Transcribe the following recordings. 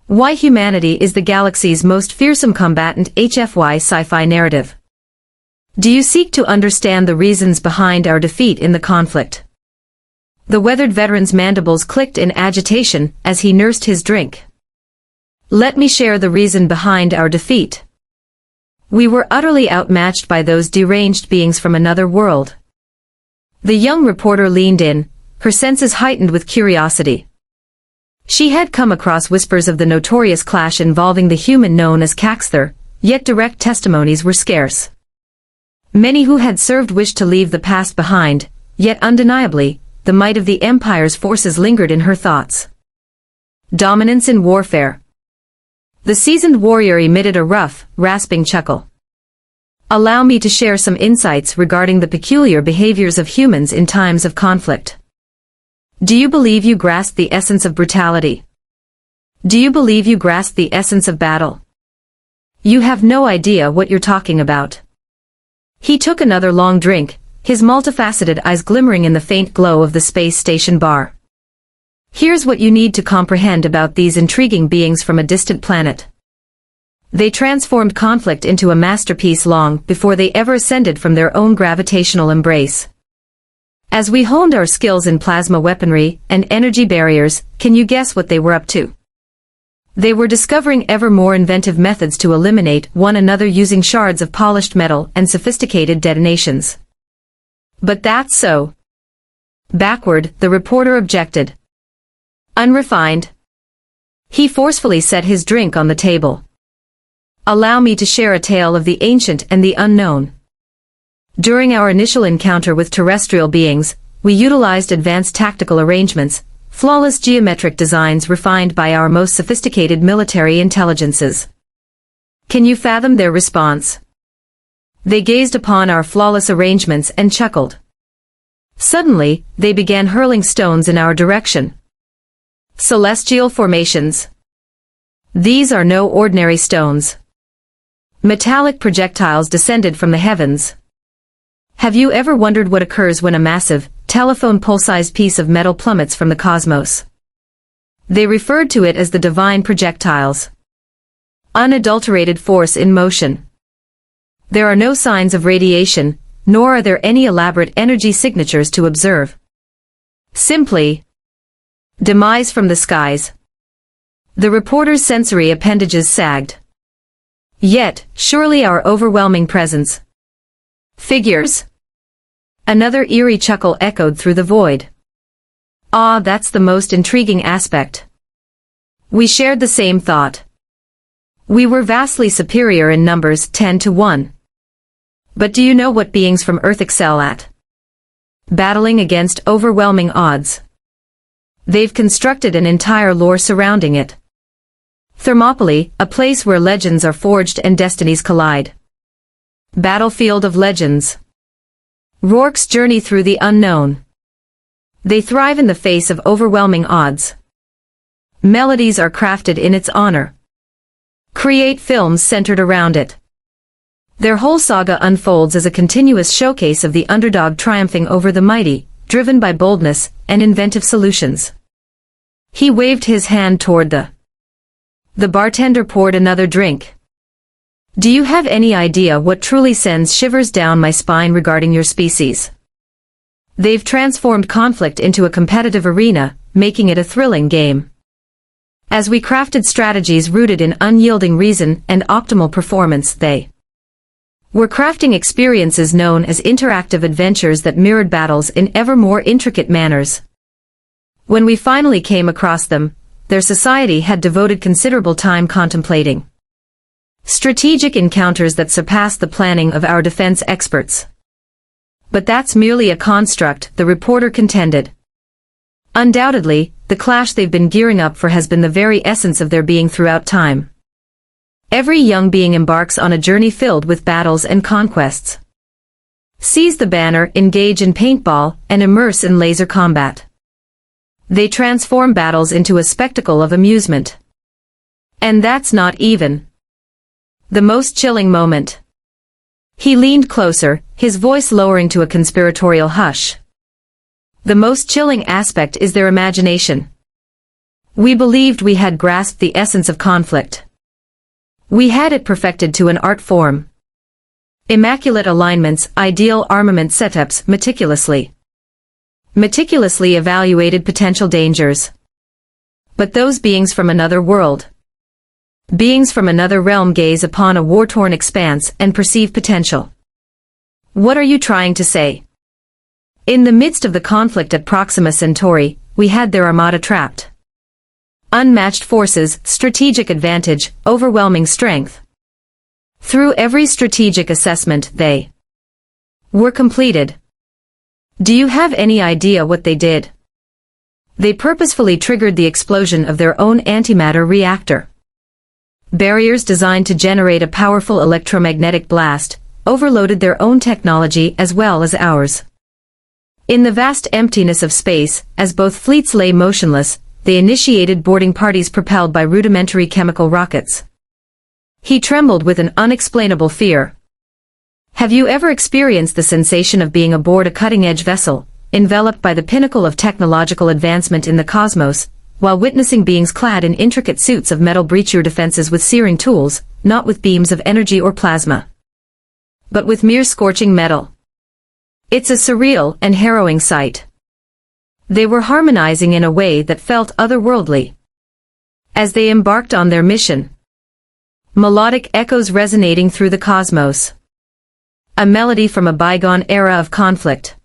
Why humanity is the galaxy's most fearsome combatant. HFY sci-fi narrative. Do you seek to understand the reasons behind our defeat in the conflict? The weathered veteran's mandibles clicked in agitation as he nursed his drink. Let me share the reason behind our defeat. We were utterly outmatched by those deranged beings from another world. The young reporter leaned in, her senses heightened with curiosity. She had come across whispers of the notorious clash involving the human known as Caxthor, yet direct testimonies were scarce. Many who had served wished to leave the past behind, yet undeniably, the might of the Empire's forces lingered in her thoughts. Dominance in warfare. The seasoned warrior emitted a rough, rasping chuckle. Allow me to share some insights regarding the peculiar behaviors of humans in times of conflict. Do you believe you grasp the essence of brutality? Do you believe you grasp the essence of battle? You have no idea what you're talking about. He took another long drink, his multifaceted eyes glimmering in the faint glow of the space station bar. Here's what you need to comprehend about these intriguing beings from a distant planet. They transformed conflict into a masterpiece long before they ever ascended from their own gravitational embrace. As we honed our skills in plasma weaponry and energy barriers, can you guess what they were up to? They were discovering ever more inventive methods to eliminate one another using shards of polished metal and sophisticated detonations. But that's so backward, the reporter objected. Unrefined. He forcefully set his drink on the table. Allow me to share a tale of the ancient and the unknown. During our initial encounter with terrestrial beings, we utilized advanced tactical arrangements, flawless geometric designs refined by our most sophisticated military intelligences. Can you fathom their response? They gazed upon our flawless arrangements and chuckled. Suddenly, they began hurling stones in our direction. Celestial formations. These are no ordinary stones. Metallic projectiles descended from the heavens. Have you ever wondered what occurs when a massive, telephone pole-sized piece of metal plummets from the cosmos? They referred to it as the divine projectiles. Unadulterated force in motion. There are no signs of radiation, nor are there any elaborate energy signatures to observe. Simply, demise from the skies. The reporter's sensory appendages sagged. Yet, surely our overwhelming presence. Figures. Another eerie chuckle echoed through the void. Ah, that's the most intriguing aspect. We shared the same thought. We were vastly superior in numbers 10 to 1. But do you know what beings from Earth excel at? Battling against overwhelming odds. They've constructed an entire lore surrounding it. Thermopylae, a place where legends are forged and destinies collide. Battlefield of legends. Rourke's journey through the unknown. They thrive in the face of overwhelming odds. Melodies are crafted in its honor. Create films centered around it. Their whole saga unfolds as a continuous showcase of the underdog triumphing over the mighty, driven by boldness and inventive solutions. He waved his hand toward the bartender poured another drink. Do you have any idea what truly sends shivers down my spine regarding your species? They've transformed conflict into a competitive arena, making it a thrilling game. As we crafted strategies rooted in unyielding reason and optimal performance, they were crafting experiences known as interactive adventures that mirrored battles in ever more intricate manners. When we finally came across them, their society had devoted considerable time contemplating strategic encounters that surpassed the planning of our defense experts. But that's merely a construct, the reporter contended. Undoubtedly, the clash they've been gearing up for has been the very essence of their being throughout time. Every young being embarks on a journey filled with battles and conquests. Seize the banner, engage in paintball, and immerse in laser combat. They transform battles into a spectacle of amusement. And that's not even the most chilling moment. He leaned closer, his voice lowering to a conspiratorial hush. The most chilling aspect is their imagination. We believed we had grasped the essence of conflict. We had it perfected to an art form. Immaculate alignments, ideal armament setups, meticulously evaluated potential dangers. But those beings from another world, beings from another realm, gaze upon a war-torn expanse and perceive potential. What are you trying to say? In the midst of the conflict at Proxima Centauri, we had their armada trapped. Unmatched forces, strategic advantage, overwhelming strength. Through every strategic assessment, they were completed. Do you have any idea what they did? They purposefully triggered the explosion of their own antimatter reactor. Barriers designed to generate a powerful electromagnetic blast, overloaded their own technology as well as ours. In the vast emptiness of space, as both fleets lay motionless, they initiated boarding parties propelled by rudimentary chemical rockets. He trembled with an unexplainable fear. Have you ever experienced the sensation of being aboard a cutting-edge vessel, enveloped by the pinnacle of technological advancement in the cosmos, while witnessing beings clad in intricate suits of metal breach your defenses with searing tools, not with beams of energy or plasma, but with mere scorching metal? It's a surreal and harrowing sight. They were harmonizing in a way that felt otherworldly. As they embarked on their mission, melodic echoes resonating through the cosmos. A melody from a bygone era of conflict.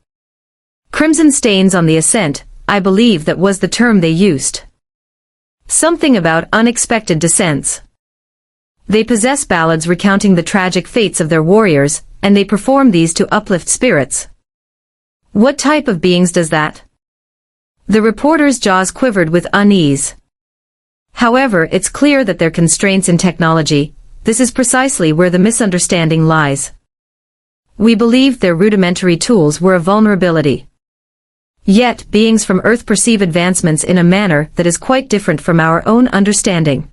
Crimson stains on the ascent, I believe that was the term they used. Something about unexpected descents. They possess ballads recounting the tragic fates of their warriors, and they perform these to uplift spirits. What type of beings does that? The reporter's jaws quivered with unease. However, it's clear that their constraints in technology, this is precisely where the misunderstanding lies. We believed their rudimentary tools were a vulnerability. Yet, beings from Earth perceive advancements in a manner that is quite different from our own understanding.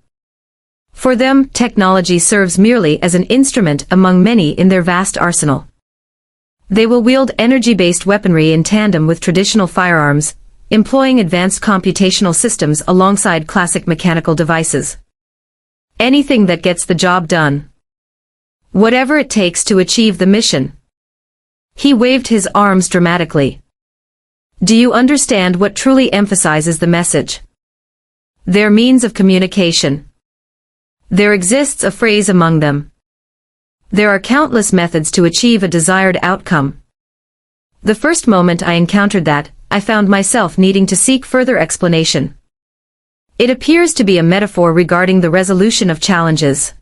For them, technology serves merely as an instrument among many in their vast arsenal. They will wield energy-based weaponry in tandem with traditional firearms, employing advanced computational systems alongside classic mechanical devices. Anything that gets the job done. Whatever it takes to achieve the mission. He waved his arms dramatically. Do you understand what truly emphasizes the message? Their means of communication. There exists a phrase among them. There are countless methods to achieve a desired outcome. The first moment I encountered that, I found myself needing to seek further explanation. It appears to be a metaphor regarding the resolution of challenges.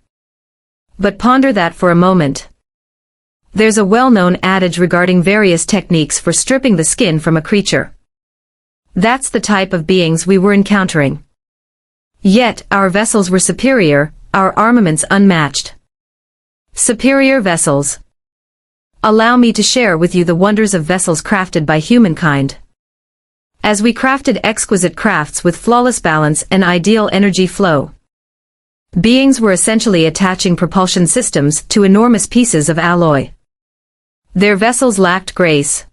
But ponder that for a moment. There's a well-known adage regarding various techniques for stripping the skin from a creature. That's the type of beings we were encountering. Yet, our vessels were superior, our armaments unmatched. Superior vessels. Allow me to share with you the wonders of vessels crafted by humankind. As we crafted exquisite crafts with flawless balance and ideal energy flow, beings were essentially attaching propulsion systems to enormous pieces of alloy. Their vessels lacked grace.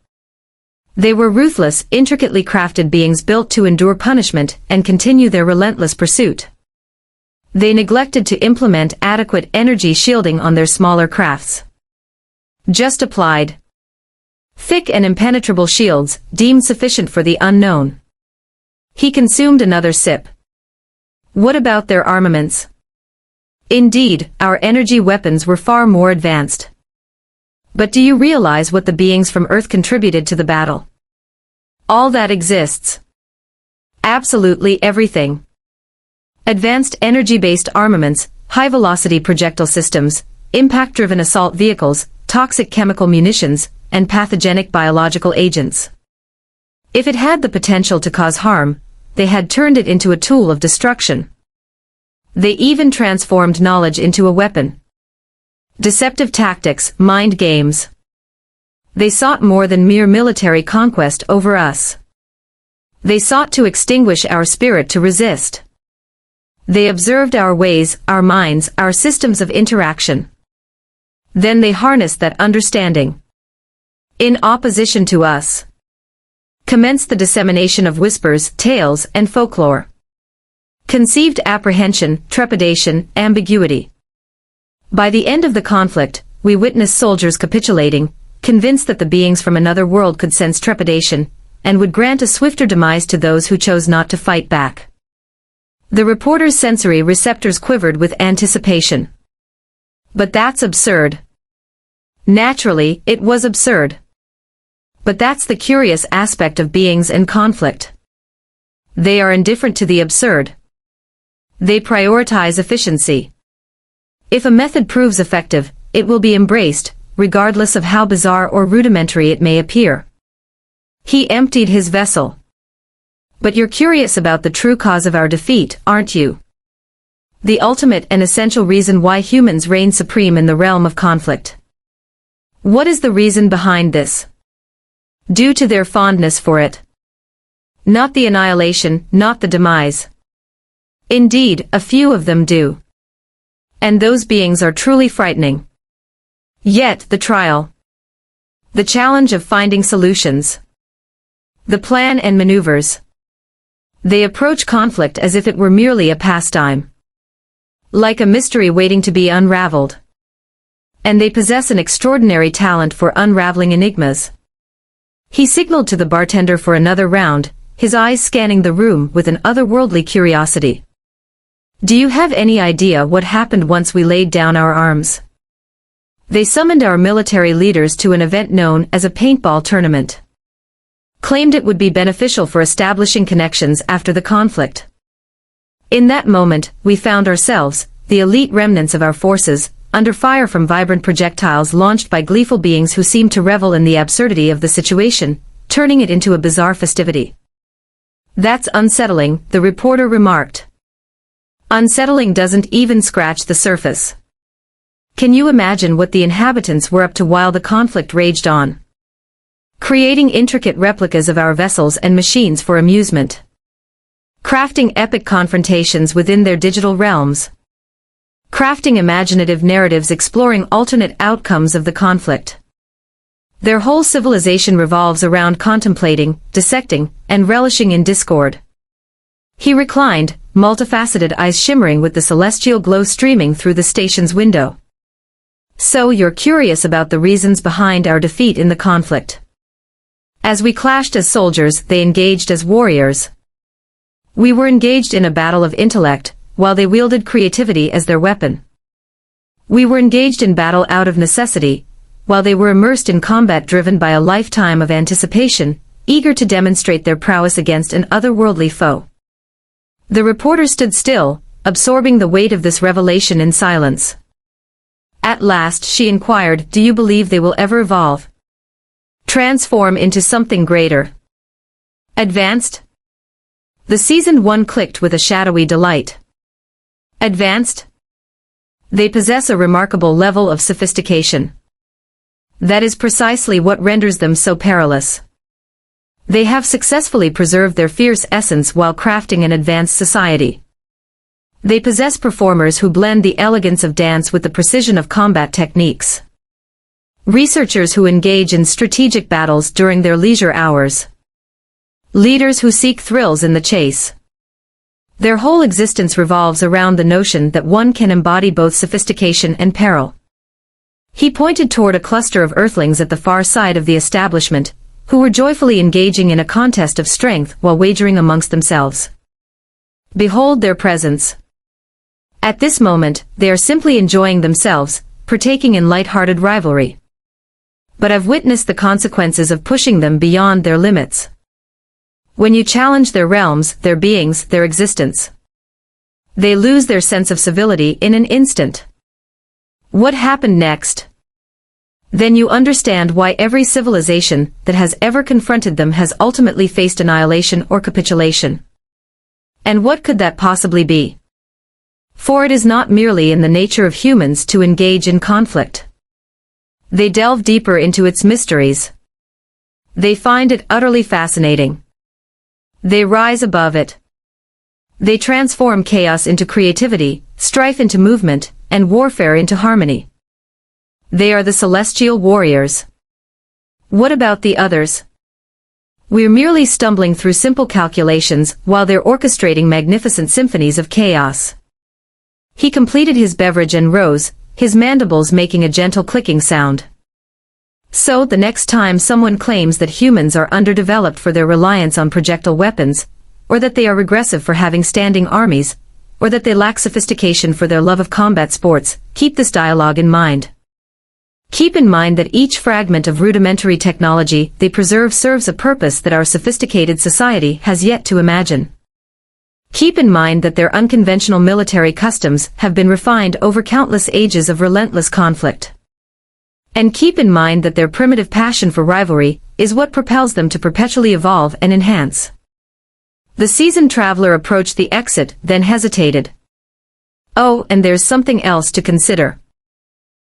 They were ruthless, intricately crafted beings built to endure punishment and continue their relentless pursuit. They neglected to implement adequate energy shielding on their smaller crafts. Just applied thick and impenetrable shields, deemed sufficient for the unknown. He consumed another sip. What about their armaments? Indeed, our energy weapons were far more advanced. But do you realize what the beings from Earth contributed to the battle? All that exists. Absolutely everything. Advanced energy-based armaments, high-velocity projectile systems, impact-driven assault vehicles, toxic chemical munitions, and pathogenic biological agents. If it had the potential to cause harm, they had turned it into a tool of destruction. They even transformed knowledge into a weapon. Deceptive tactics, mind games. They sought more than mere military conquest over us. They sought to extinguish our spirit to resist. They observed our ways, our minds, our systems of interaction. Then they harnessed that understanding. In opposition to us, commenced the dissemination of whispers, tales, and folklore. conceived apprehension, trepidation, ambiguity. By the end of the conflict, we witnessed soldiers capitulating, convinced that the beings from another world could sense trepidation, and would grant a swifter demise to those who chose not to fight back. The reporter's sensory receptors quivered with anticipation. But that's absurd. Naturally, it was absurd. But that's the curious aspect of beings in conflict. They are indifferent to the absurd. They prioritize efficiency. If a method proves effective, it will be embraced, regardless of how bizarre or rudimentary it may appear. He emptied his vessel. But you're curious about the true cause of our defeat, aren't you? The ultimate and essential reason why humans reign supreme in the realm of conflict. What is the reason behind this? Due to their fondness for it. Not the annihilation, not the demise. Indeed, a few of them do. And those beings are truly frightening. Yet, the trial. The challenge of finding solutions. The plan and maneuvers. They approach conflict as if it were merely a pastime. Like a mystery waiting to be unraveled. And they possess an extraordinary talent for unraveling enigmas. He signaled to the bartender for another round, his eyes scanning the room with an otherworldly curiosity. Do you have any idea what happened once we laid down our arms? They summoned our military leaders to an event known as a paintball tournament. Claimed it would be beneficial for establishing connections after the conflict. In that moment, we found ourselves, the elite remnants of our forces, under fire from vibrant projectiles launched by gleeful beings who seemed to revel in the absurdity of the situation, turning it into a bizarre festivity. That's unsettling, the reporter remarked. Unsettling doesn't even scratch the surface. Can you imagine what the inhabitants were up to while the conflict raged on? Creating intricate replicas of our vessels and machines for amusement. Crafting epic confrontations within their digital realms. Crafting imaginative narratives exploring alternate outcomes of the conflict. Their whole civilization revolves around contemplating, dissecting, and relishing in discord. He reclined, multifaceted eyes shimmering with the celestial glow streaming through the station's window. So you're curious about the reasons behind our defeat in the conflict. As we clashed as soldiers, they engaged as warriors. We were engaged in a battle of intellect, while they wielded creativity as their weapon. We were engaged in battle out of necessity, while they were immersed in combat driven by a lifetime of anticipation, eager to demonstrate their prowess against an otherworldly foe. The reporter stood still, absorbing the weight of this revelation in silence. At last she inquired, do you believe they will ever evolve? Transform into something greater? Advanced? The seasoned one clicked with a shadowy delight. Advanced? They possess a remarkable level of sophistication. That is precisely what renders them so perilous. They have successfully preserved their fierce essence while crafting an advanced society. They possess performers who blend the elegance of dance with the precision of combat techniques. Researchers who engage in strategic battles during their leisure hours. Leaders who seek thrills in the chase. Their whole existence revolves around the notion that one can embody both sophistication and peril. He pointed toward a cluster of earthlings at the far side of the establishment, who were joyfully engaging in a contest of strength while wagering amongst themselves. Behold their presence. At this moment, they are simply enjoying themselves, partaking in light-hearted rivalry. But I've witnessed the consequences of pushing them beyond their limits. When you challenge their realms, their beings, their existence, they lose their sense of civility in an instant. What happened next? Then you understand why every civilization that has ever confronted them has ultimately faced annihilation or capitulation. And what could that possibly be? For it is not merely in the nature of humans to engage in conflict. They delve deeper into its mysteries. They find it utterly fascinating. They rise above it. They transform chaos into creativity, strife into movement, and warfare into harmony. They are the celestial warriors. What about the others? We're merely stumbling through simple calculations while they're orchestrating magnificent symphonies of chaos. He completed his beverage and rose, his mandibles making a gentle clicking sound. So the next time someone claims that humans are underdeveloped for their reliance on projectile weapons, or that they are regressive for having standing armies, or that they lack sophistication for their love of combat sports, keep this dialogue in mind. Keep in mind that each fragment of rudimentary technology they preserve serves a purpose that our sophisticated society has yet to imagine. Keep in mind that their unconventional military customs have been refined over countless ages of relentless conflict. And keep in mind that their primitive passion for rivalry is what propels them to perpetually evolve and enhance. The seasoned traveler approached the exit, then hesitated. Oh, and there's something else to consider.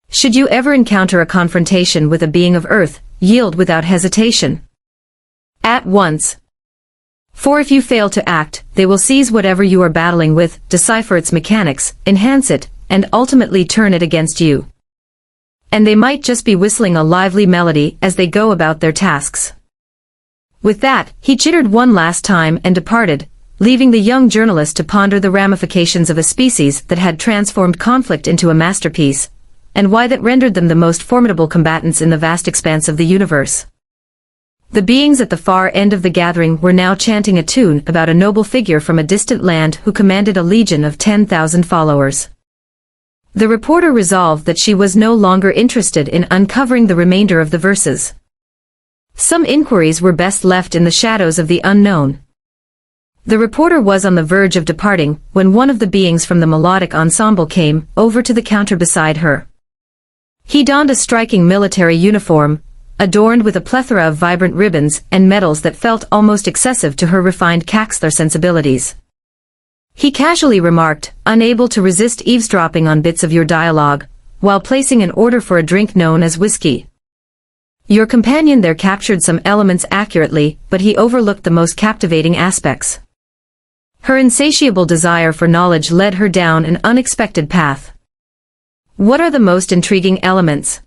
Should you ever encounter a confrontation with a being of Earth, yield without hesitation. At once. For if you fail to act, they will seize whatever you are battling with, decipher its mechanics, enhance it, and ultimately turn it against you. And they might just be whistling a lively melody as they go about their tasks. With that, he chittered one last time and departed, leaving the young journalist to ponder the ramifications of a species that had transformed conflict into a masterpiece, and why that rendered them the most formidable combatants in the vast expanse of the universe. The beings at the far end of the gathering were now chanting a tune about a noble figure from a distant land who commanded a legion of 10,000 followers. The reporter resolved that she was no longer interested in uncovering the remainder of the verses. Some inquiries were best left in the shadows of the unknown. The reporter was on the verge of departing when one of the beings from the melodic ensemble came over to the counter beside her. He donned a striking military uniform, adorned with a plethora of vibrant ribbons and medals that felt almost excessive to her refined Caxthar sensibilities. He casually remarked, unable to resist eavesdropping on bits of your dialogue, while placing an order for a drink known as whiskey. Your companion there captured some elements accurately, but he overlooked the most captivating aspects. Her insatiable desire for knowledge led her down an unexpected path. What are the most intriguing elements?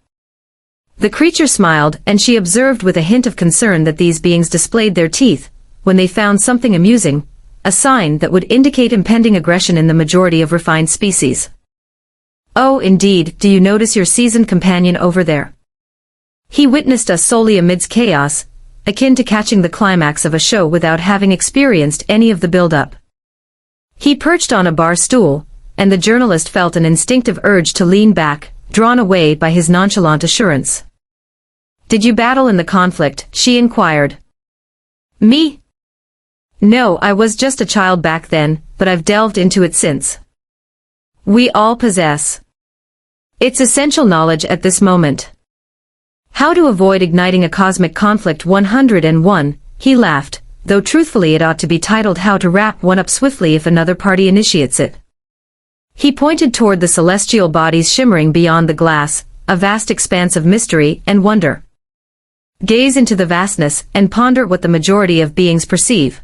The creature smiled, and she observed with a hint of concern that these beings displayed their teeth when they found something amusing, a sign that would indicate impending aggression in the majority of refined species. Oh, indeed, do you notice your seasoned companion over there? He witnessed us solely amidst chaos, akin to catching the climax of a show without having experienced any of the build-up. He perched on a bar stool, and the journalist felt an instinctive urge to lean back, drawn away by his nonchalant assurance. Did you battle in the conflict? She inquired. Me? No, I was just a child back then, but I've delved into it since. We all possess. It's essential knowledge at this moment. How to avoid igniting a cosmic conflict 101, he laughed, though truthfully it ought to be titled How to Wrap One Up Swiftly If Another Party Initiates It. He pointed toward the celestial bodies shimmering beyond the glass, a vast expanse of mystery and wonder. Gaze into the vastness and ponder what the majority of beings perceive.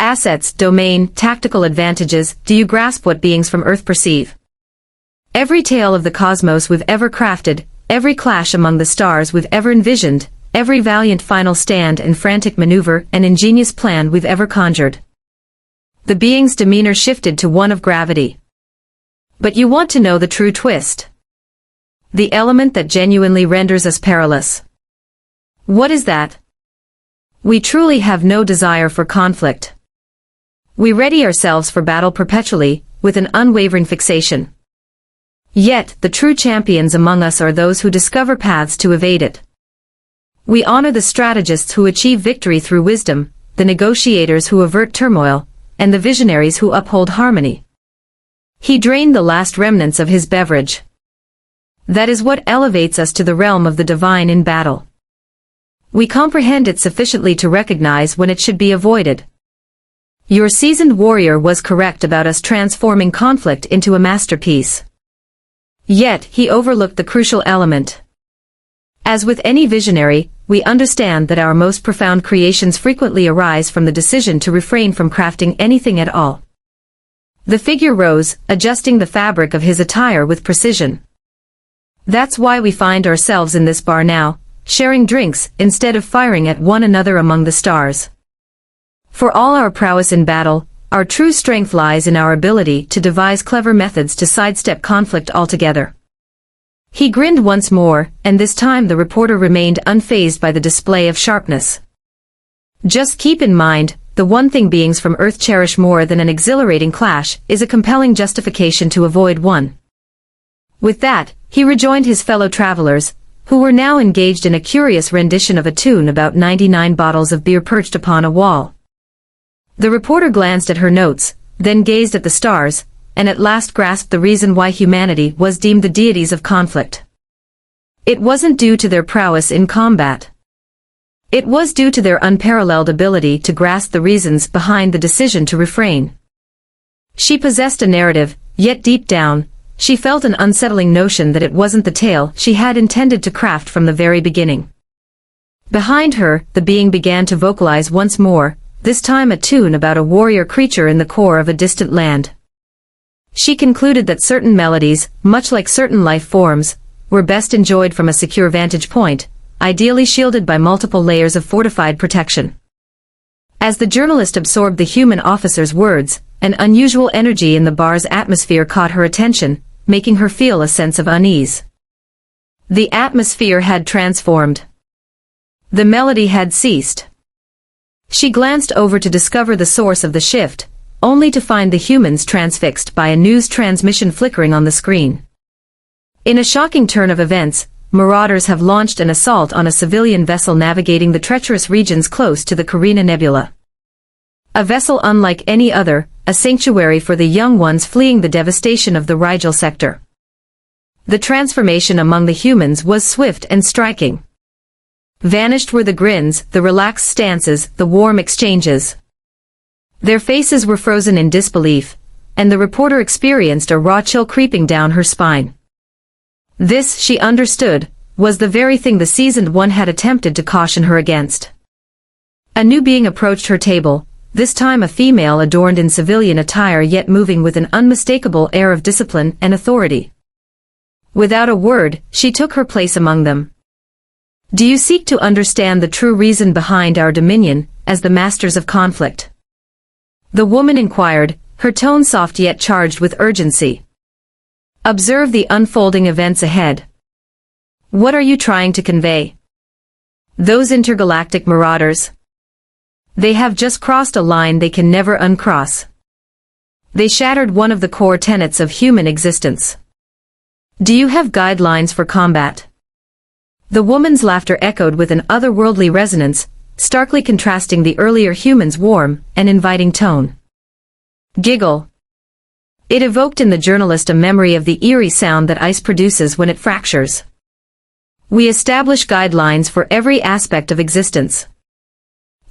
Assets, domain, tactical advantages, do you grasp what beings from Earth perceive? Every tale of the cosmos we've ever crafted, every clash among the stars we've ever envisioned, every valiant final stand and frantic maneuver and ingenious plan we've ever conjured. The being's demeanor shifted to one of gravity. But you want to know the true twist. The element that genuinely renders us perilous. What is that? We truly have no desire for conflict. We ready ourselves for battle perpetually, with an unwavering fixation. Yet, the true champions among us are those who discover paths to evade it. We honor the strategists who achieve victory through wisdom, the negotiators who avert turmoil, and the visionaries who uphold harmony. He drained the last remnants of his beverage. That is what elevates us to the realm of the divine in battle. We comprehend it sufficiently to recognize when it should be avoided. Your seasoned warrior was correct about us transforming conflict into a masterpiece. Yet, he overlooked the crucial element. As with any visionary, we understand that our most profound creations frequently arise from the decision to refrain from crafting anything at all. The figure rose, adjusting the fabric of his attire with precision. That's why we find ourselves in this bar now, sharing drinks instead of firing at one another among the stars. For all our prowess in battle, our true strength lies in our ability to devise clever methods to sidestep conflict altogether. He grinned once more, and this time the reporter remained unfazed by the display of sharpness. Just keep in mind, the one thing beings from Earth cherish more than an exhilarating clash is a compelling justification to avoid one. With that, he rejoined his fellow travelers, who were now engaged in a curious rendition of a tune about 99 bottles of beer perched upon a wall. The reporter glanced at her notes, then gazed at the stars, and at last grasped the reason why humanity was deemed the deities of conflict. It wasn't due to their prowess in combat. It was due to their unparalleled ability to grasp the reasons behind the decision to refrain. She possessed a narrative, yet deep down, she felt an unsettling notion that it wasn't the tale she had intended to craft from the very beginning. Behind her, the being began to vocalize once more, this time a tune about a warrior creature in the core of a distant land. She concluded that certain melodies, much like certain life forms, were best enjoyed from a secure vantage point, ideally shielded by multiple layers of fortified protection. As the journalist absorbed the human officer's words, an unusual energy in the bar's atmosphere caught her attention, making her feel a sense of unease. The atmosphere had transformed. The melody had ceased. She glanced over to discover the source of the shift, only to find the humans transfixed by a news transmission flickering on the screen. In a shocking turn of events, marauders have launched an assault on a civilian vessel navigating the treacherous regions close to the Carina Nebula. A vessel unlike any other, a sanctuary for the young ones fleeing the devastation of the Rigel sector. The transformation among the humans was swift and striking. Vanished were the grins, the relaxed stances, the warm exchanges. Their faces were frozen in disbelief, and the reporter experienced a raw chill creeping down her spine. This, she understood, was the very thing the seasoned one had attempted to caution her against. A new being approached her table, this time a female adorned in civilian attire yet moving with an unmistakable air of discipline and authority. Without a word, she took her place among them. "Do you seek to understand the true reason behind our dominion, as the masters of conflict?" The woman inquired, her tone soft yet charged with urgency. "Observe the unfolding events ahead. What are you trying to convey? Those intergalactic marauders? They have just crossed a line they can never uncross. They shattered one of the core tenets of human existence. Do you have guidelines for combat?" The woman's laughter echoed with an otherworldly resonance, starkly contrasting the earlier human's warm and inviting tone. Giggle. It evoked in the journalist a memory of the eerie sound that ice produces when it fractures. "We establish guidelines for every aspect of existence.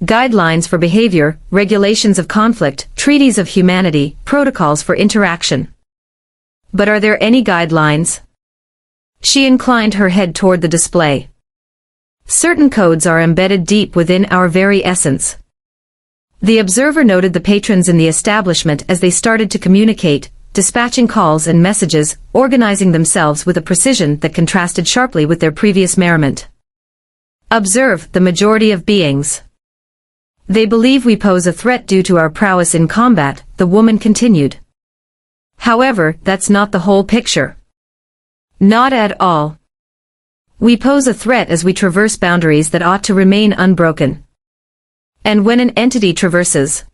Guidelines for behavior, regulations of conflict, treaties of humanity, protocols for interaction. But are there any guidelines?" She inclined her head toward the display. "Certain codes are embedded deep within our very essence." The observer noted the patrons in the establishment as they started to communicate, dispatching calls and messages, organizing themselves with a precision that contrasted sharply with their previous merriment. "Observe the majority of beings. They believe we pose a threat due to our prowess in combat," the woman continued. "However, that's not the whole picture. Not at all. We pose a threat as we traverse boundaries that ought to remain unbroken. And when an entity traverses,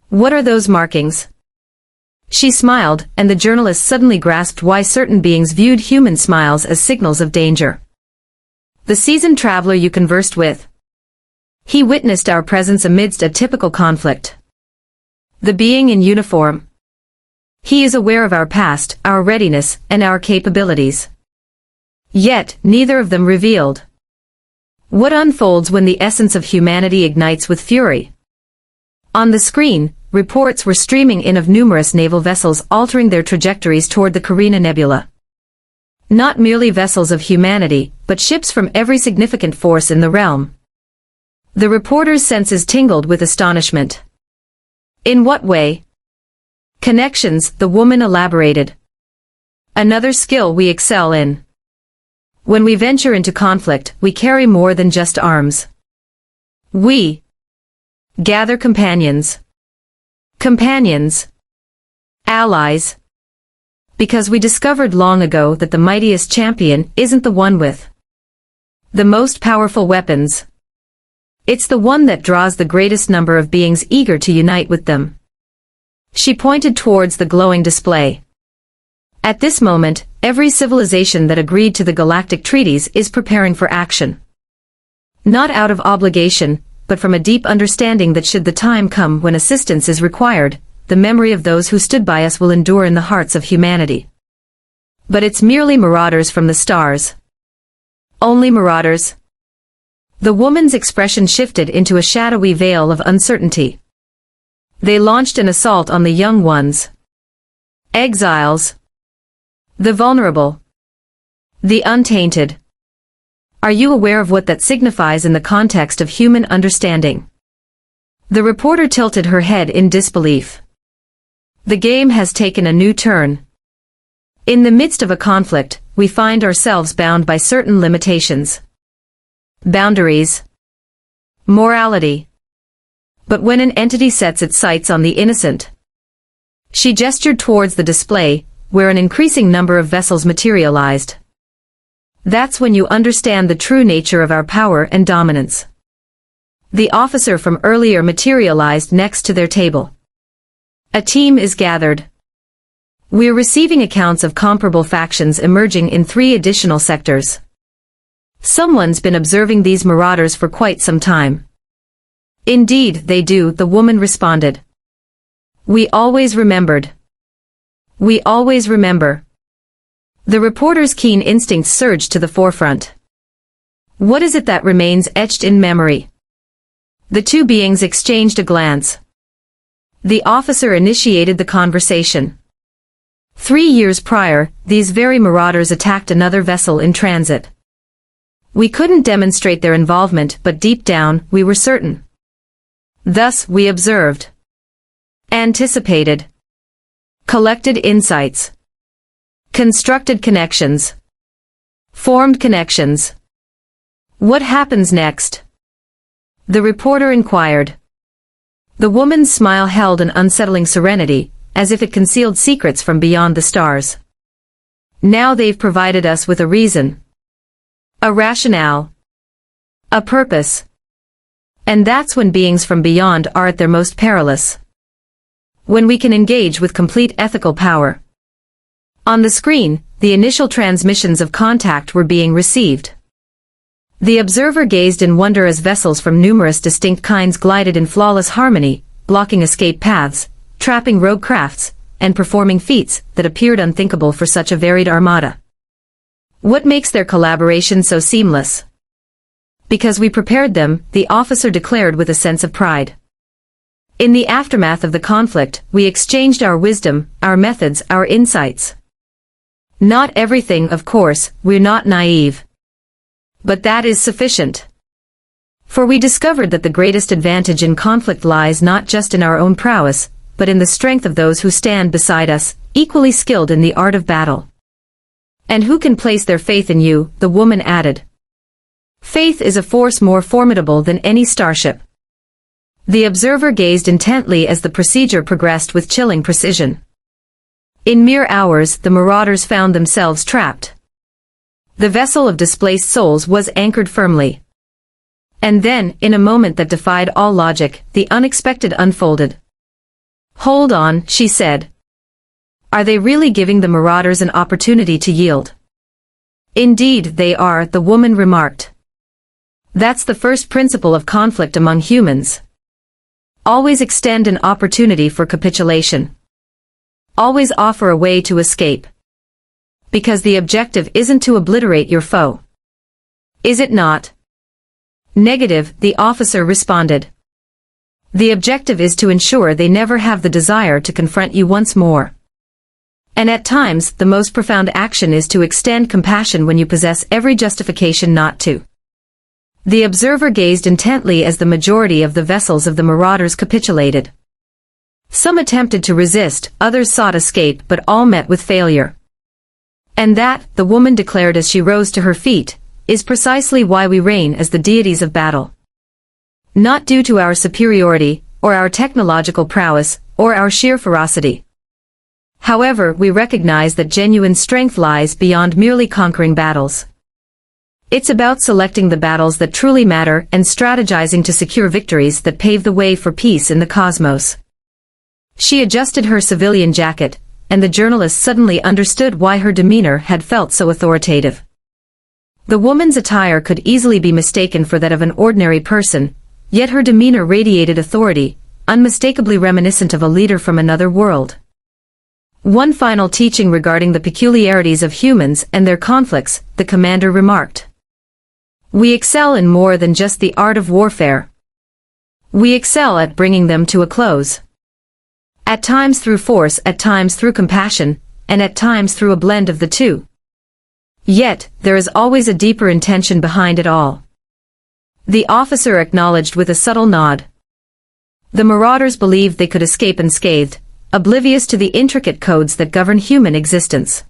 what are those markings?" She smiled, and the journalist suddenly grasped why certain beings viewed human smiles as signals of danger. "The seasoned traveler you conversed with. He witnessed our presence amidst a typical conflict. The being in uniform. He is aware of our past, our readiness, and our capabilities. Yet, neither of them revealed what unfolds when the essence of humanity ignites with fury." On the screen, reports were streaming in of numerous naval vessels altering their trajectories toward the Carina Nebula. Not merely vessels of humanity, but ships from every significant force in the realm. The reporter's senses tingled with astonishment. "In what way?" "Connections," the woman elaborated. "Another skill we excel in. When we venture into conflict, we carry more than just arms. We gather companions. Companions. Allies. Because we discovered long ago that the mightiest champion isn't the one with the most powerful weapons. It's the one that draws the greatest number of beings eager to unite with them. She pointed towards the glowing display. At this moment, every civilization that agreed to the Galactic treaties is preparing for action. Not out of obligation, but from a deep understanding that should the time come when assistance is required, the memory of those who stood by us will endure in the hearts of humanity. But it's merely marauders from the stars. Only marauders. The woman's expression shifted into a shadowy veil of uncertainty. They launched an assault on the young ones. Exiles. The vulnerable. The untainted. Are you aware of what that signifies in the context of human understanding? The reporter tilted her head in disbelief. The game has taken a new turn. In the midst of a conflict, we find ourselves bound by certain limitations. Boundaries. Morality. But when an entity sets its sights on the innocent. She gestured towards the display, where an increasing number of vessels materialized. That's when you understand the true nature of our power and dominance. The officer from earlier materialized next to their table. A team is gathered. We're receiving accounts of comparable factions emerging in 3 additional sectors. Someone's been observing these marauders for quite some time. Indeed, they do, the woman responded. We always remembered. We always remember. The reporter's keen instincts surged to the forefront. What is it that remains etched in memory? The two beings exchanged a glance. The officer initiated the conversation. 3 years prior, these very marauders attacked another vessel in transit. We couldn't demonstrate their involvement, but deep down, we were certain. Thus, we observed. Anticipated. Collected insights. Constructed connections. Formed connections. What happens next? The reporter inquired. The woman's smile held an unsettling serenity, as if it concealed secrets from beyond the stars. Now they've provided us with a reason. A rationale. A purpose. And that's when beings from beyond are at their most perilous. When we can engage with complete ethical power. On the screen, the initial transmissions of contact were being received. The observer gazed in wonder as vessels from numerous distinct kinds glided in flawless harmony, blocking escape paths, trapping rogue crafts, and performing feats that appeared unthinkable for such a varied armada. What makes their collaboration so seamless? Because we prepared them, the officer declared with a sense of pride. In the aftermath of the conflict, we exchanged our wisdom, our methods, our insights. Not everything, of course, we're not naive. But that is sufficient. For we discovered that the greatest advantage in conflict lies not just in our own prowess, but in the strength of those who stand beside us, equally skilled in the art of battle. And who can place their faith in you, the woman added. Faith is a force more formidable than any starship. The observer gazed intently as the procedure progressed with chilling precision. In mere hours, the marauders found themselves trapped. The vessel of displaced souls was anchored firmly. And then, in a moment that defied all logic, the unexpected unfolded. Hold on, she said. Are they really giving the marauders an opportunity to yield? Indeed, they are, the woman remarked. That's the first principle of conflict among humans. Always extend an opportunity for capitulation. Always offer a way to escape. Because the objective isn't to obliterate your foe. Is it not? Negative, the officer responded. The objective is to ensure they never have the desire to confront you once more. And at times, the most profound action is to extend compassion when you possess every justification not to. The observer gazed intently as the majority of the vessels of the marauders capitulated. Some attempted to resist, others sought escape, but all met with failure. And that, the woman declared as she rose to her feet, is precisely why we reign as the deities of battle. Not due to our superiority, or our technological prowess, or our sheer ferocity. However, we recognize that genuine strength lies beyond merely conquering battles. It's about selecting the battles that truly matter and strategizing to secure victories that pave the way for peace in the cosmos. She adjusted her civilian jacket, and the journalist suddenly understood why her demeanor had felt so authoritative. The woman's attire could easily be mistaken for that of an ordinary person, yet her demeanor radiated authority, unmistakably reminiscent of a leader from another world. One final teaching regarding the peculiarities of humans and their conflicts, the commander remarked. We excel in more than just the art of warfare. We excel at bringing them to a close. At times through force, at times through compassion, and at times through a blend of the two. Yet, there is always a deeper intention behind it all. The officer acknowledged with a subtle nod. The marauders believed they could escape unscathed, oblivious to the intricate codes that govern human existence.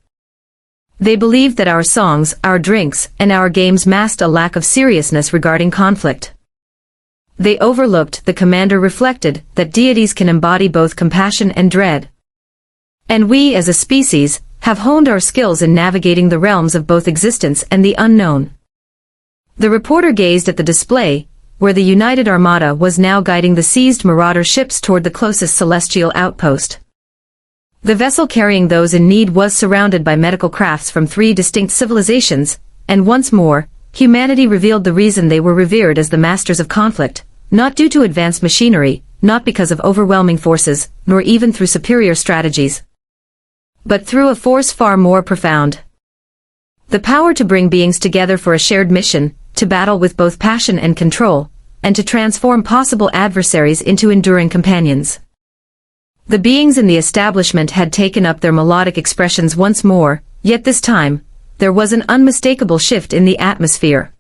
They believed that our songs, our drinks, and our games masked a lack of seriousness regarding conflict. They overlooked, the commander reflected, that deities can embody both compassion and dread. And we, as a species, have honed our skills in navigating the realms of both existence and the unknown. The reporter gazed at the display, where the United Armada was now guiding the seized marauder ships toward the closest celestial outpost. The vessel carrying those in need was surrounded by medical crafts from 3 distinct civilizations, and once more, humanity revealed the reason they were revered as the masters of conflict, not due to advanced machinery, not because of overwhelming forces, nor even through superior strategies, but through a force far more profound. The power to bring beings together for a shared mission, to battle with both passion and control, and to transform possible adversaries into enduring companions. The beings in the establishment had taken up their melodic expressions once more, yet this time, there was an unmistakable shift in the atmosphere.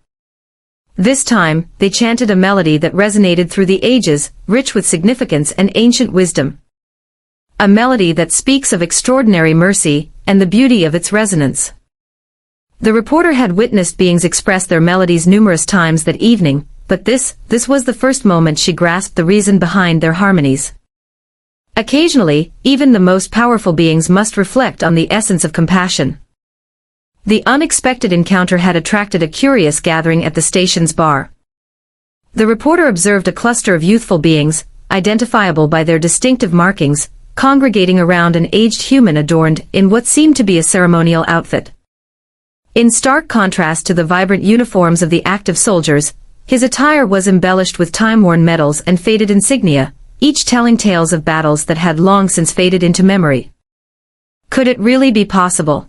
This time, they chanted a melody that resonated through the ages, rich with significance and ancient wisdom. A melody that speaks of extraordinary mercy, and the beauty of its resonance. The reporter had witnessed beings express their melodies numerous times that evening, but this was the first moment she grasped the reason behind their harmonies. Occasionally, even the most powerful beings must reflect on the essence of compassion. The unexpected encounter had attracted a curious gathering at the station's bar. The reporter observed a cluster of youthful beings, identifiable by their distinctive markings, congregating around an aged human adorned in what seemed to be a ceremonial outfit. In stark contrast to the vibrant uniforms of the active soldiers, his attire was embellished with time-worn medals and faded insignia, each telling tales of battles that had long since faded into memory. Could it really be possible?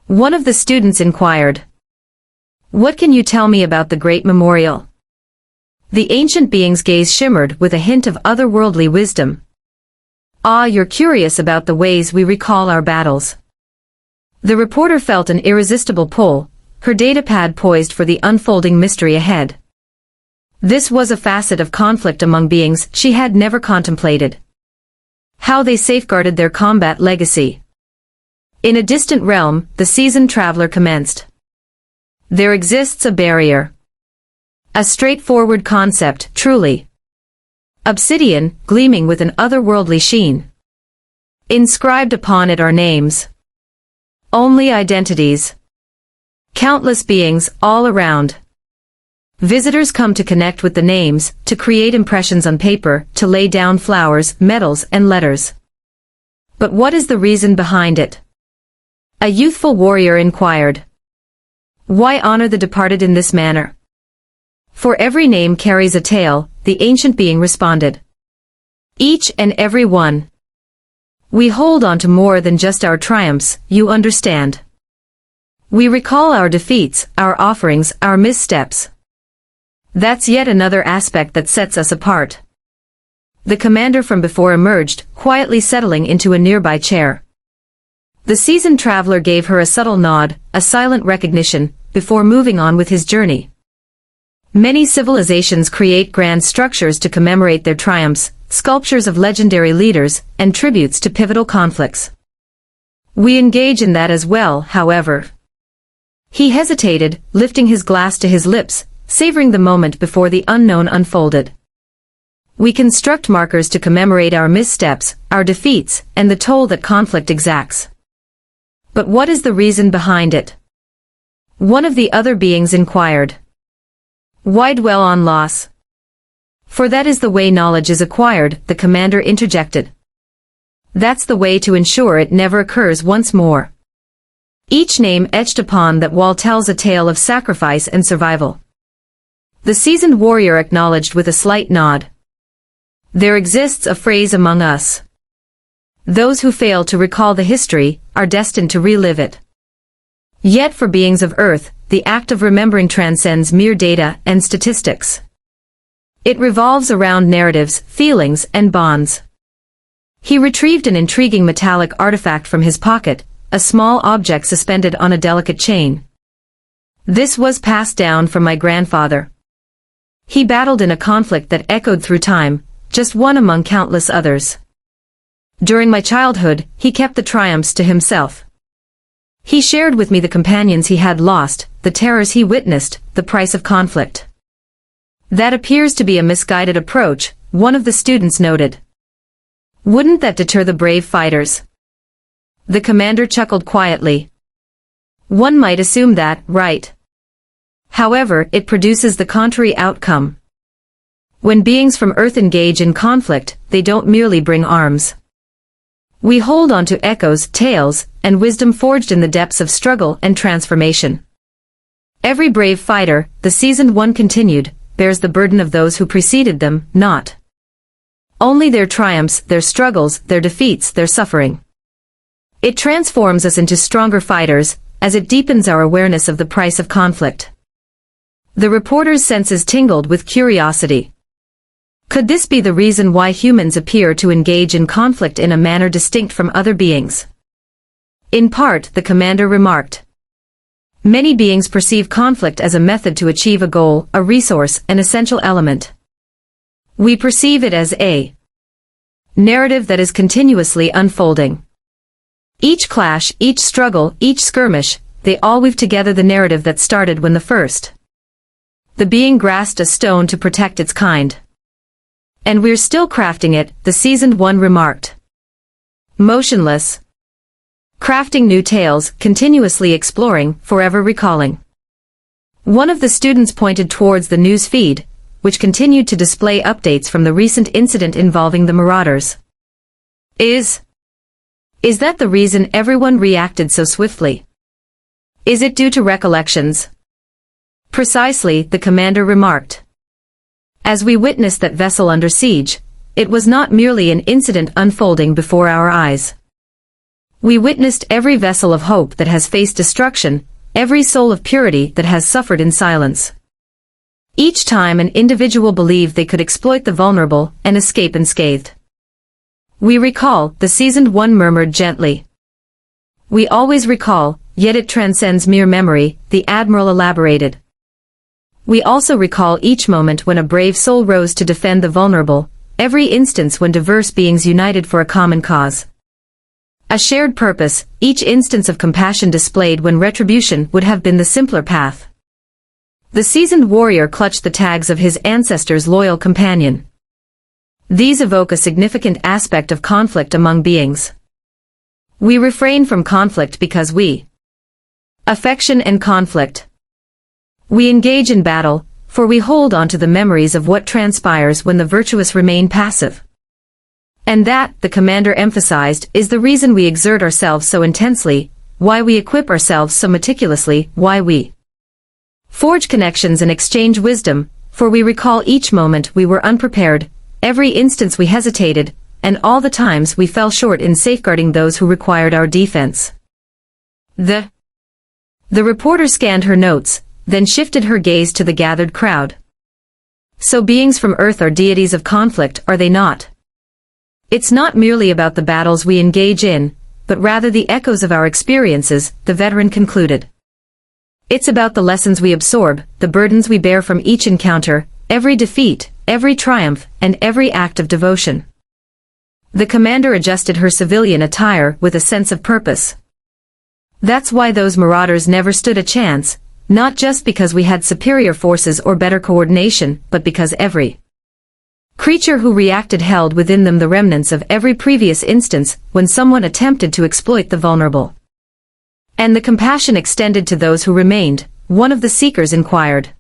One of the students inquired. What can you tell me about the great memorial? The ancient being's gaze shimmered with a hint of otherworldly wisdom. Ah, you're curious about the ways we recall our battles. The reporter felt an irresistible pull, her datapad poised for the unfolding mystery ahead. This was a facet of conflict among beings she had never contemplated. How they safeguarded their combat legacy. In a distant realm, the seasoned traveler commenced. There exists a barrier. A straightforward concept, truly. Obsidian, gleaming with an otherworldly sheen. Inscribed upon it are names. Only identities. Countless beings, all around. Visitors come to connect with the names, to create impressions on paper, to lay down flowers, metals, and letters. But what is the reason behind it? A youthful warrior inquired. Why honor the departed in this manner? For every name carries a tale, the ancient being responded. Each and every one. We hold on to more than just our triumphs, you understand. We recall our defeats, our offerings, our missteps. That's yet another aspect that sets us apart. The commander from before emerged, quietly settling into a nearby chair. The seasoned traveler gave her a subtle nod, a silent recognition, before moving on with his journey. Many civilizations create grand structures to commemorate their triumphs, sculptures of legendary leaders, and tributes to pivotal conflicts. We engage in that as well, however. He hesitated, lifting his glass to his lips, savoring the moment before the unknown unfolded. We construct markers to commemorate our missteps, our defeats, and the toll that conflict exacts. But what is the reason behind it? One of the other beings inquired. Why dwell on loss? For that is the way knowledge is acquired, the commander interjected. That's the way to ensure it never occurs once more. Each name etched upon that wall tells a tale of sacrifice and survival. The seasoned warrior acknowledged with a slight nod. There exists a phrase among us. Those who fail to recall the history are destined to relive it. Yet for beings of Earth, the act of remembering transcends mere data and statistics. It revolves around narratives, feelings, and bonds. He retrieved an intriguing metallic artifact from his pocket, a small object suspended on a delicate chain. This was passed down from my grandfather. He battled in a conflict that echoed through time, just one among countless others. During my childhood, he kept the triumphs to himself. He shared with me the companions he had lost, the terrors he witnessed, the price of conflict. That appears to be a misguided approach, one of the students noted. Wouldn't that deter the brave fighters? The commander chuckled quietly. One might assume that, right? However, it produces the contrary outcome. When beings from Earth engage in conflict, they don't merely bring arms. We hold on to echoes, tales, and wisdom forged in the depths of struggle and transformation. Every brave fighter, the seasoned one continued, bears the burden of those who preceded them, not only their triumphs, their struggles, their defeats, their suffering. It transforms us into stronger fighters, as it deepens our awareness of the price of conflict. The reporter's senses tingled with curiosity. Could this be the reason why humans appear to engage in conflict in a manner distinct from other beings? In part, the commander remarked. Many beings perceive conflict as a method to achieve a goal, a resource, an essential element. We perceive it as a narrative that is continuously unfolding. Each clash, each struggle, each skirmish, they all weave together the narrative that started when the being grasped a stone to protect its kind. And we're still crafting it, the seasoned one remarked. Motionless. Crafting new tales, continuously exploring, forever recalling. One of the students pointed towards the news feed, which continued to display updates from the recent incident involving the marauders. Is that the reason everyone reacted so swiftly? Is it due to recollections? Precisely, the commander remarked. As we witnessed that vessel under siege, it was not merely an incident unfolding before our eyes. We witnessed every vessel of hope that has faced destruction, every soul of purity that has suffered in silence. Each time an individual believed they could exploit the vulnerable and escape unscathed. We recall, the seasoned one murmured gently. We always recall, yet it transcends mere memory, the admiral elaborated. We also recall each moment when a brave soul rose to defend the vulnerable, every instance when diverse beings united for a common cause. A shared purpose, each instance of compassion displayed when retribution would have been the simpler path. The seasoned warrior clutched the tags of his ancestors' loyal companion. These evoke a significant aspect of conflict among beings. We refrain from conflict because we affection and conflict. We engage in battle, for we hold on to the memories of what transpires when the virtuous remain passive. And that, the commander emphasized, is the reason we exert ourselves so intensely, why we equip ourselves so meticulously, why we forge connections and exchange wisdom, for we recall each moment we were unprepared, every instance we hesitated, and all the times we fell short in safeguarding those who required our defense. The reporter scanned her notes, then shifted her gaze to the gathered crowd. So beings from Earth are deities of conflict, are they not? It's not merely about the battles we engage in, but rather the echoes of our experiences, the veteran concluded. It's about the lessons we absorb, the burdens we bear from each encounter, every defeat, every triumph, and every act of devotion. The commander adjusted her civilian attire with a sense of purpose. That's why those marauders never stood a chance, not just because we had superior forces or better coordination, but because every creature who reacted held within them the remnants of every previous instance when someone attempted to exploit the vulnerable. And the compassion extended to those who remained, one of the seekers inquired.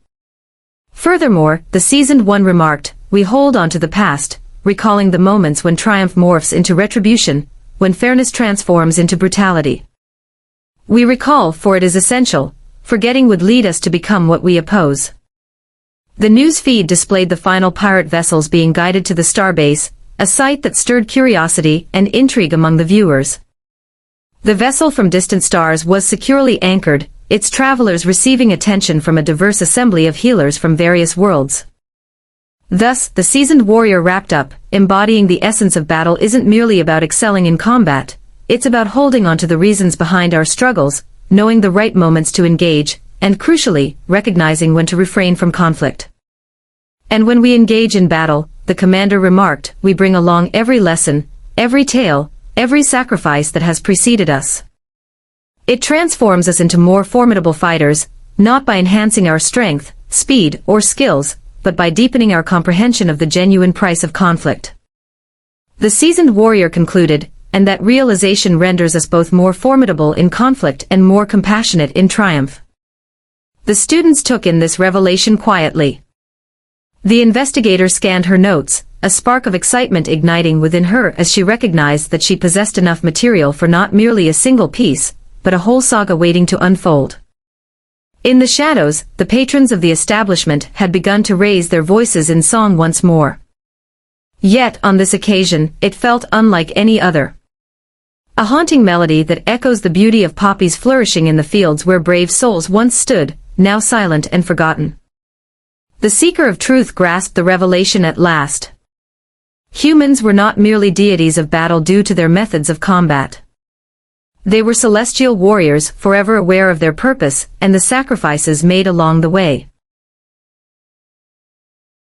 Furthermore, the seasoned one remarked, we hold on to the past, recalling the moments when triumph morphs into retribution, when fairness transforms into brutality. We recall, for it is essential, forgetting would lead us to become what we oppose. The news feed displayed the final pirate vessels being guided to the starbase, a sight that stirred curiosity and intrigue among the viewers. The vessel from distant stars was securely anchored, its travelers receiving attention from a diverse assembly of healers from various worlds. Thus, the seasoned warrior wrapped up, embodying the essence of battle isn't merely about excelling in combat, it's about holding on to the reasons behind our struggles, knowing the right moments to engage, and crucially, recognizing when to refrain from conflict. And when we engage in battle, the commander remarked, we bring along every lesson, every tale, every sacrifice that has preceded us. It transforms us into more formidable fighters, not by enhancing our strength, speed, or skills, but by deepening our comprehension of the genuine price of conflict. The seasoned warrior concluded, and that realization renders us both more formidable in conflict and more compassionate in triumph. The students took in this revelation quietly. The investigator scanned her notes, a spark of excitement igniting within her as she recognized that she possessed enough material for not merely a single piece, but a whole saga waiting to unfold. In the shadows, the patrons of the establishment had begun to raise their voices in song once more. Yet, on this occasion, it felt unlike any other. A haunting melody that echoes the beauty of poppies flourishing in the fields where brave souls once stood, now silent and forgotten. The seeker of truth grasped the revelation at last. Humans were not merely deities of battle due to their methods of combat. They were celestial warriors forever aware of their purpose and the sacrifices made along the way.